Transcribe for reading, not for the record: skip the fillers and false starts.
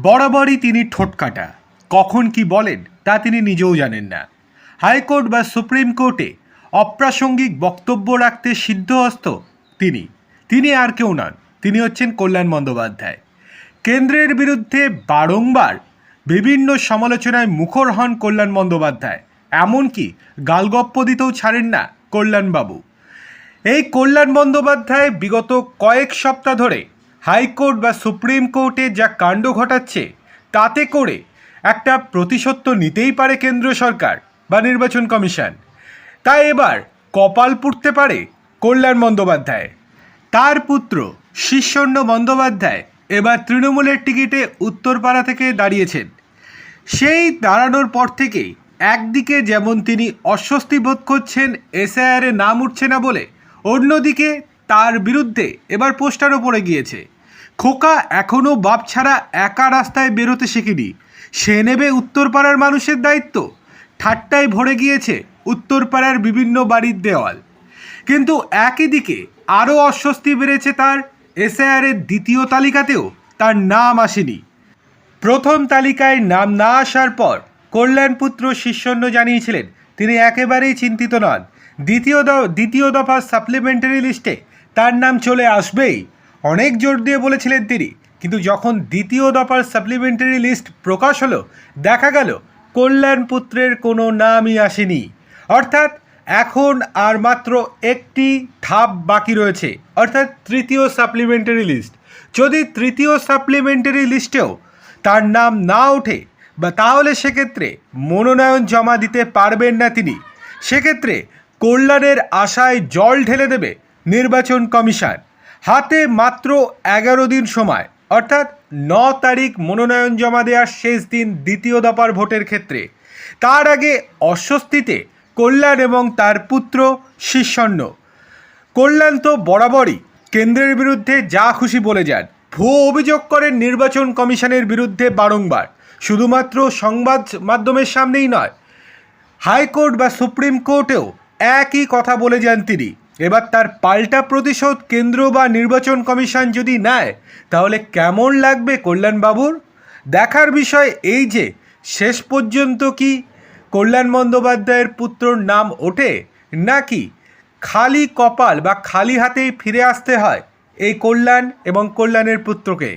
বরাবরই তিনি ঠোঁটকাটা, কখন কি বলেন তা তিনি নিজেও জানেন না। হাইকোর্ট বা সুপ্রিম কোর্টে অপ্রাসঙ্গিক বক্তব্য রাখতে সিদ্ধহস্ত তিনি আর কেউ নন, তিনি হচ্ছেন কল্যাণ বন্দ্যোপাধ্যায়। কেন্দ্রের বিরুদ্ধে বারংবার বিভিন্ন সমালোচনায় মুখর হন কল্যাণ বন্দ্যোপাধ্যায়, এমনকি গালগপ্প দিতেও ছাড়েন না কল্যাণবাবু। এই কল্যাণ বন্দ্যোপাধ্যায় বিগত কয়েক সপ্তাহ ধরে হাইকোর্ট বা সুপ্রিম কোর্টে যা কাণ্ড ঘটাচ্ছে, তাতে করে একটা প্রতিশোধ তো নিতেই পারে কেন্দ্র সরকার বা নির্বাচন কমিশন। তাই এবার কপাল পুড়তে পারে কল্যাণ বন্দ্যোপাধ্যায়। তার পুত্র শীর্ষণ্য বন্দ্যোপাধ্যায় এবার তৃণমূলের টিকিটে উত্তরপাড়া থেকে দাঁড়িয়েছেন। সেই দাঁড়ানোর পর থেকেই একদিকে যেমন তিনি অস্বস্তি বোধ করছেন এসআইআরে নাম উঠছে না বলে, অন্যদিকে তার বিরুদ্ধে এবার পোস্টারও পড়ে গিয়েছে। খোকা এখনও বাপ ছাড়া একা রাস্তায় বেরোতে শেখেনি, সে নেবে উত্তরপাড়ার মানুষের দায়িত্ব। ঠাট্টায় ভরে গিয়েছে উত্তরপাড়ার বিভিন্ন বাড়ির দেওয়াল। কিন্তু একই দিকে আরও অস্বস্তি বেড়েছে তার, এসআইআরের দ্বিতীয় তালিকাতেও তার নাম আসেনি। প্রথম তালিকায় নাম না আসার পর কল্যাণপুত্র শীর্ষণ্য জানিয়েছিলেন তিনি একেবারেই চিন্তিত নন, দ্বিতীয় দফা সাপ্লিমেন্টারি লিস্টে তার নাম চলে আসবেই, অনেক জোর দিয়ে বলেছিলেন তিনি। কিন্তু যখন দ্বিতীয় দফার সাপ্লিমেন্টারি লিস্ট প্রকাশ হলো, দেখা গেল কল্যাণপুত্রের কোনো নামই আসেনি। অর্থাৎ এখন আর মাত্র একটি ধাপ বাকি রয়েছে, অর্থাৎ তৃতীয় সাপ্লিমেন্টারি লিস্ট। যদি তৃতীয় সাপ্লিমেন্টারি লিস্টেও তার নাম না ওঠে বা তাহলে সেক্ষেত্রে মনোনয়ন জমা দিতে পারবেন না তিনি। সেক্ষেত্রে কল্যাণের আশায় জল ঢেলে দেবে নির্বাচন কমিশন। হাতে মাত্র 11 দিন সময়, অর্থাৎ 9 তারিখ মনোনয়ন জমা দেওয়ার শেষ দিন দ্বিতীয় দফার ভোটের ক্ষেত্রে। তার আগে অস্বস্তিতে কল্যাণ এবং তার পুত্র শীর্ষণ্য। কল্যাণ তো বরাবরই কেন্দ্রের বিরুদ্ধে যা খুশি বলে যান, ভুয়ো অভিযোগ করেন নির্বাচন কমিশনের বিরুদ্ধে বারংবার, শুধুমাত্র সংবাদ মাধ্যমের সামনেই নয়, হাইকোর্ট বা সুপ্রিম কোর্টেও একই কথা বলে যান তিনি। এবার তার পাল্টা প্রতিশোধ কেন্দ্র বা নির্বাচন কমিশন যদি নেয়, তাহলে কেমন লাগবে কল্যাণবাবুর? দেখার বিষয় এই যে শেষ পর্যন্ত কি কল্যাণ বন্দ্যোপাধ্যায়ের পুত্রর নাম ওঠে, নাকি খালি কপাল বা খালি হাতেই ফিরে আসতে হয় এই কল্যাণ এবং কল্যাণের পুত্রকে।